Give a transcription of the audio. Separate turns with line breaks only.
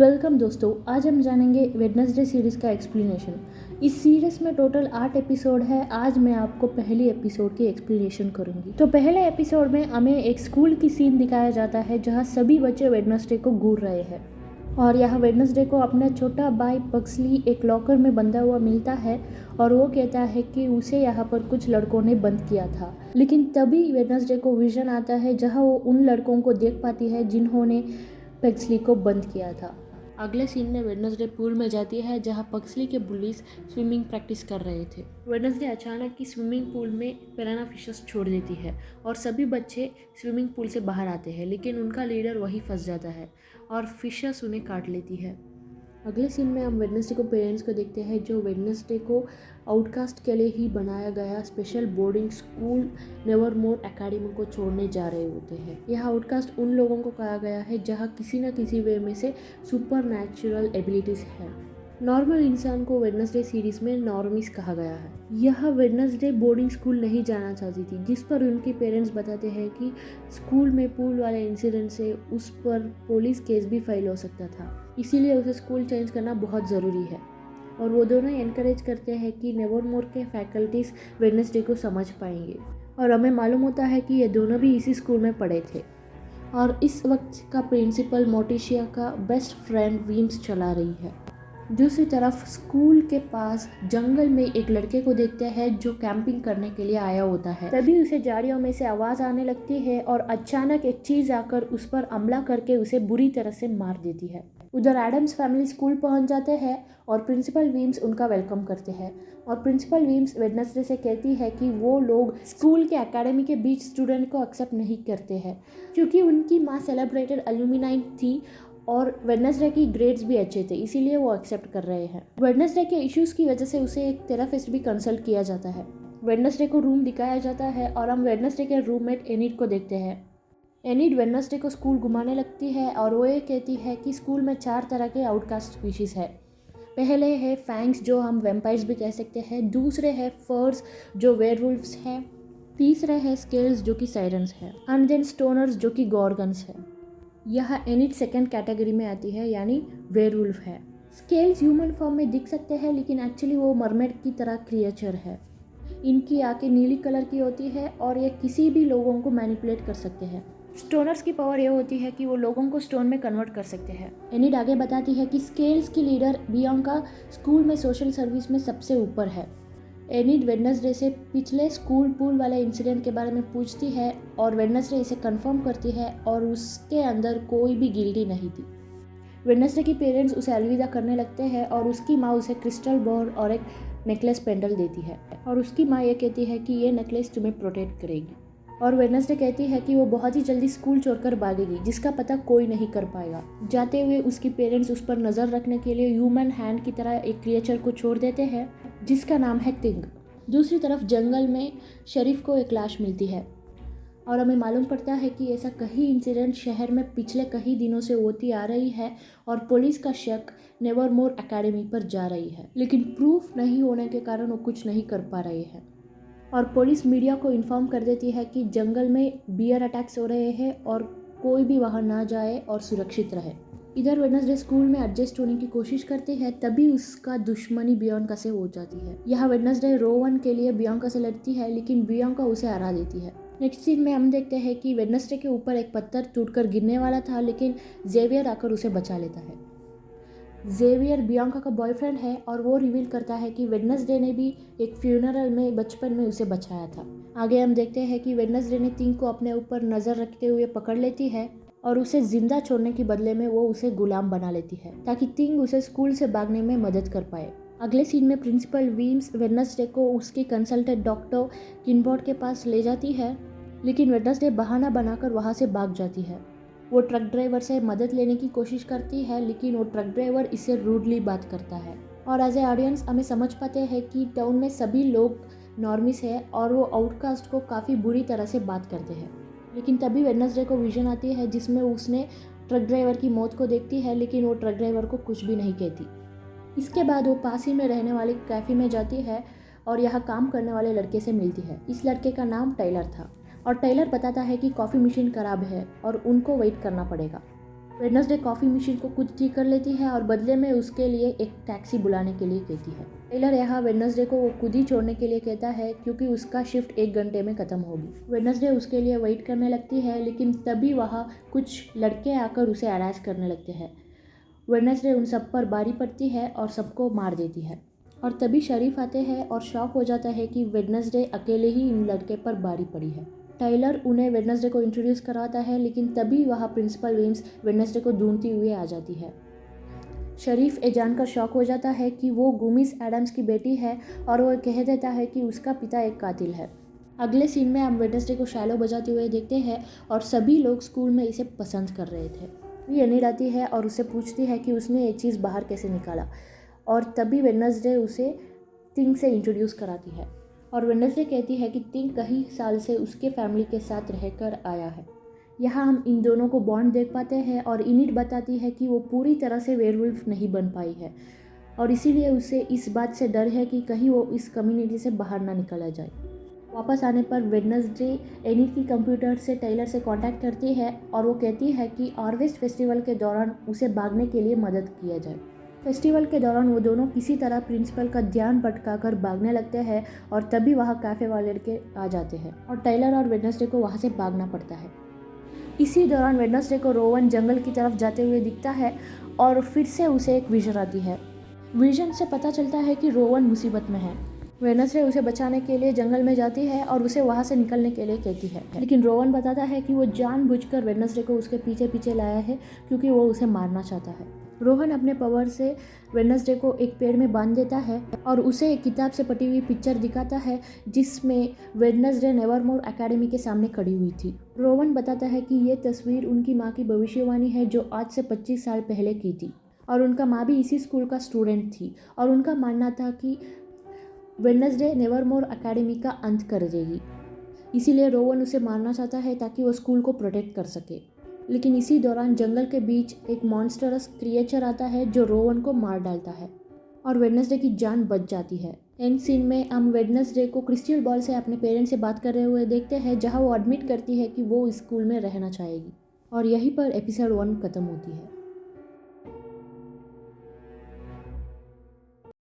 Welcome दोस्तों, आज हम जानेंगे वेडनेसडे सीरीज़ का एक्सप्लेनेशन। इस सीरीज़ में टोटल 8 एपिसोड है। आज मैं आपको पहली एपिसोड की एक्सप्लेनेशन करूंगी। तो पहले एपिसोड में हमें एक स्कूल की सीन दिखाया जाता है जहां सभी बच्चे वेडनेसडे को घूर रहे हैं और यहाँ वेडनेसडे को अपना छोटा भाई पक्सली एक लॉकर में बंधा हुआ मिलता है और वो कहता है कि उसे यहाँ पर कुछ लड़कों ने बंद किया था। लेकिन तभी वेडनेसडे को विजन आता है जहाँ वो उन लड़कों को देख पाती है जिन्होंने पक्सली को बंद किया था। अगले सीन में वेडनेसडे पूल में जाती है जहां पक्सली के बुलीज स्विमिंग प्रैक्टिस कर रहे थे। वेडनेसडे अचानक ही स्विमिंग पूल में पिराना फिशेस छोड़ देती है और सभी बच्चे स्विमिंग पूल से बाहर आते हैं, लेकिन उनका लीडर वहीं फंस जाता है और फिशेस उन्हें काट लेती है। अगले सीन में हम वेडनेसडे को पेरेंट्स को देखते हैं जो वेडनेसडे को आउटकास्ट के लिए ही बनाया गया special boarding school Nevermore academy को छोड़ने जा रहे होते हैं। यह आउटकास्ट उन लोगों को कहा गया है जहां किसी न किसी वे में से सुपर नेचुरल एबिलिटीज है। नॉर्मल इंसान को वेडनेसडे सीरीज में नॉर्मिस कहा गया है। यह वेडनेसडे बोर्डिंग स्कूल नहीं जाना चाहती थी, जिस पर उनके पेरेंट्स बताते हैं कि स्कूल में पूल वाले इंसिडेंट से उस पर पुलिस केस भी फाइल हो सकता था, इसीलिए उसे स्कूल चेंज करना बहुत ज़रूरी है। और वो दोनों एनकरेज करते हैं कि नेवरमोर के फैकल्टीज वेडनेसडे को समझ पाएंगे और हमें मालूम होता है कि ये दोनों भी इसी स्कूल में पढ़े थे। और इस वक्त का प्रिंसिपल मोटिशिया का बेस्ट फ्रेंड वीम्स चला रही है। दूसरी तरफ स्कूल के पास जंगल में एक लड़के को देखते हैं जो कैंपिंग करने के लिए आया होता है। तभी उसे झाड़ियों में से आवाज़ आने लगती है और अचानक एक चीज़ आकर उस पर हमला करके उसे बुरी तरह से मार देती है। उधर एडम्स फैमिली स्कूल पहुंच जाते हैं और प्रिंसिपल वीम्स उनका वेलकम करते हैं और प्रिंसिपल वीम्स वेडनेसडे से कहती है कि वो लोग स्कूल के एकेडमी के बीच स्टूडेंट को एक्सेप्ट नहीं करते हैं क्योंकि उनकी माँ सेलिब्रेटेड एल्यूमिनाई थी और वेडनेसडे की ग्रेड्स भी अच्छे थे, इसीलिए वो एक्सेप्ट कर रहे हैं। वेडनेसडे के इश्यूज की वजह से उसे एक थेरेपिस्ट भी कंसल्ट किया जाता है। वेडनेसडे को रूम दिखाया जाता है और हम वेडनेसडे के रूममेट एनिड को देखते हैं। एनिड वेडनेसडे को स्कूल घुमाने लगती है और वो ये कहती है कि स्कूल में 4 तरह के आउटकास्ट स्पीशीज है। पहले है फैंग्स जो हम वेम्पायर्स भी कह सकते हैं, दूसरे है फर्स जो वेयरवुल्फ्स है, तीसरे है स्केल्स जो कि साइरन्स है एंड देन स्टोनर्स जो कि गॉर्गन्स है। यह एनिड सेकंड कैटेगरी में आती है यानी वेयरवुल्फ है। स्केल्स ह्यूमन फॉर्म में दिख सकते हैं लेकिन एक्चुअली वो मरमेड की तरह क्रिएचर है। इनकी आंखें नीली कलर की होती है और ये किसी भी लोगों को मैनिपुलेट कर सकते हैं। स्टोनर्स की पावर ये होती है कि वो लोगों को स्टोन में कन्वर्ट कर सकते हैं। एनिड आगे बताती है कि स्केल्स की लीडर बियांका स्कूल में सोशल सर्विस में सबसे ऊपर है। एनिड वेडनेसडे से पिछले स्कूल पूल वाले इंसिडेंट के बारे में पूछती है और वेडनेसडे इसे कंफर्म करती है और उसके अंदर कोई भी गिल्टी नहीं थी। वेडनेसडे की पेरेंट्स उसे अलविदा करने लगते हैं और उसकी माँ उसे क्रिस्टल बॉल और एक नेकलेस पेंडल देती है और उसकी माँ ये कहती है कि ये नेकलेस तुम्हें प्रोटेक्ट करेगी। और वेडनेसडे कहती है कि वो बहुत ही जल्दी स्कूल छोड़कर भागेगी जिसका पता कोई नहीं कर पाएगा। जाते हुए उसकी पेरेंट्स उस पर नज़र रखने के लिए ह्यूमन हैंड की तरह एक क्रिएचर को छोड़ देते हैं जिसका नाम है तिंग। दूसरी तरफ जंगल में शरीफ को एक लाश मिलती है और हमें मालूम पड़ता है कि ऐसा कई इंसिडेंट शहर में पिछले कई दिनों से होती आ रही है और पुलिस का शक नेवरमोर एकेडमी पर जा रही है, लेकिन प्रूफ नहीं होने के कारण वो कुछ नहीं कर पा रहे हैं। और पुलिस मीडिया को इन्फॉर्म कर देती है कि जंगल में बियर अटैक्स हो रहे हैं और कोई भी वहाँ ना जाए और सुरक्षित रहे। इधर वेडनेसडे स्कूल में एडजस्ट होने की कोशिश करती है, तभी उसका दुश्मनी बियांका से हो जाती है। यहाँ वेडनेसडे रोवन के लिए बियांका से लड़ती है लेकिन बियांका उसे हरा देती है। नेक्स्ट सीन में हम देखते हैं कि वेडनेसडे के ऊपर एक पत्थर टूटकर गिरने वाला था लेकिन जेवियर आकर उसे बचा लेता है। जेवियर बियांका का बॉयफ्रेंड है और वो रिवील करता है कि वेडनेसडे ने भी एक फ्यूनरल में बचपन में उसे बचाया था। आगे हम देखते हैं कि वेडनेसडे ने तिंग को अपने ऊपर नज़र रखते हुए पकड़ लेती है और उसे जिंदा छोड़ने के बदले में वो उसे गुलाम बना लेती है ताकि तिंग उसे स्कूल से भागने में मदद कर पाए। अगले सीन में प्रिंसिपल वीम्स वेडनेसडे को उसकी कंसल्टेंट डॉक्टर किनबॉर्ड के पास ले जाती है, लेकिन वेडनेसडे बहाना बनाकर वहाँ से भाग जाती है। वो ट्रक ड्राइवर से मदद लेने की कोशिश करती है लेकिन वो ट्रक ड्राइवर इससे रूडली बात करता है और एज ए ऑडियंस हमें समझ पाते हैं कि टाउन में सभी लोग नॉर्मिस है और वो आउटकास्ट को काफ़ी बुरी तरह से बात करते हैं। लेकिन तभी वेडनेसडे को विजन आती है जिसमें उसने ट्रक ड्राइवर की मौत को देखती है लेकिन वो ट्रक ड्राइवर को कुछ भी नहीं कहती। इसके बाद वो पास ही में रहने वाले कैफ़े में जाती है और यहाँ काम करने वाले लड़के से मिलती है। इस लड़के का नाम टाइलर था और टाइलर बताता है कि कॉफ़ी मशीन ख़राब है और उनको वेट करना पड़ेगा। वेडनेसडे कॉफ़ी मशीन को खुद ठीक कर लेती है और बदले में उसके लिए एक टैक्सी बुलाने के लिए कहती है। टेलर यहाँ वेडनेसडे को वो खुद ही छोड़ने के लिए कहता है क्योंकि उसका शिफ्ट 1 घंटे में ख़त्म होगी। वेडनेसडे उसके लिए वेट करने लगती है, लेकिन तभी वहाँ कुछ लड़के आकर उसे हरास करने लगते हैं। वेडनेसडे उन सब पर भारी पड़ती है और सबको मार देती है। और तभी शरीफ आते हैं और शॉक हो जाता है कि वेडनेसडे अकेले ही इन लड़के पर भारी पड़ी है। टाइलर उन्हें वेडनेसडे को इंट्रोड्यूस कराता है, लेकिन तभी वहाँ प्रिंसिपल विम्स वेडनेसडे को ढूंढती हुई आ जाती है। शरीफ ये जानकर शॉक हो जाता है कि वो गुमिस एडम्स की बेटी है और वो कह देता है कि उसका पिता एक कातिल है। अगले सीन में हम वेडनेसडे को शैलो बजाते हुए देखते हैं और सभी लोग स्कूल में इसे पसंद कर रहे थे। वो अनिल आती है और उससे पूछती है कि उसने ये चीज़ बाहर कैसे निकाला, और तभी वेडनेसडे उसे थिंग से इंट्रोड्यूस कराती है। और वेडनेसडे कहती है कि थिंग कई साल से उसके फैमिली के साथ रहकर आया है। यहाँ हम इन दोनों को बॉन्ड देख पाते हैं और इनिट बताती है कि वो पूरी तरह से वेयरवुल्फ नहीं बन पाई है और इसीलिए उसे इस बात से डर है कि कहीं वो इस कम्युनिटी से बाहर ना निकला जाए। वापस आने पर वेडनेसडे एनिट की कंप्यूटर से टेलर से कांटेक्ट करती है और वो कहती है कि ऑर्वेस्ट फेस्टिवल के दौरान उसे भागने के लिए मदद किया जाए। फेस्टिवल के दौरान वो दोनों किसी तरह प्रिंसिपल का ध्यान भटकाकर भागने लगते हैं और तभी वहाँ कैफे वाले लड़के आ जाते हैं और टेलर और वेडनेसडे को वहाँ से भागना पड़ता है। इसी दौरान वेडनेसडे को रोवन जंगल की तरफ जाते हुए दिखता है और फिर से उसे एक विजन आती है। विजन से पता चलता है कि रोवन मुसीबत में है। वेडनेसडे उसे बचाने के लिए जंगल में जाती है और उसे वहाँ से निकलने के लिए कहती है, लेकिन रोवन बताता है कि वो जानबूझकर वेडनेसडे को उसके पीछे पीछे लाया है क्योंकि वो उसे मारना चाहता है। रोहन अपने पावर से वेडनेसडे को एक पेड़ में बांध देता है और उसे एक किताब से पटी हुई पिक्चर दिखाता है जिसमें वेडनेसडे नेवरमोर एकेडमी के सामने खड़ी हुई थी। रोहन बताता है कि ये तस्वीर उनकी माँ की भविष्यवाणी है जो आज से 25 साल पहले की थी और उनका माँ भी इसी स्कूल का स्टूडेंट थी और उनका मानना था कि वेडनेसडे नेवरमोर एकेडमी का अंत कर देगी। इसीलिए रोवन उसे मारना चाहता है ताकि वो स्कूल को प्रोटेक्ट कर सके। लेकिन इसी दौरान जंगल के बीच एक मॉन्स्टरस क्रिएचर आता है जो रोवन को मार डालता है और वेडनेसडे की जान बच जाती है। एंड सीन में हम वेडनेसडे को क्रिस्टल बॉल से अपने पेरेंट्स से बात कर रहे हुए देखते हैं, जहां वो एडमिट करती है कि वो इस स्कूल में रहना चाहेगी। और यहीं पर एपिसोड 1 खत्म होती है।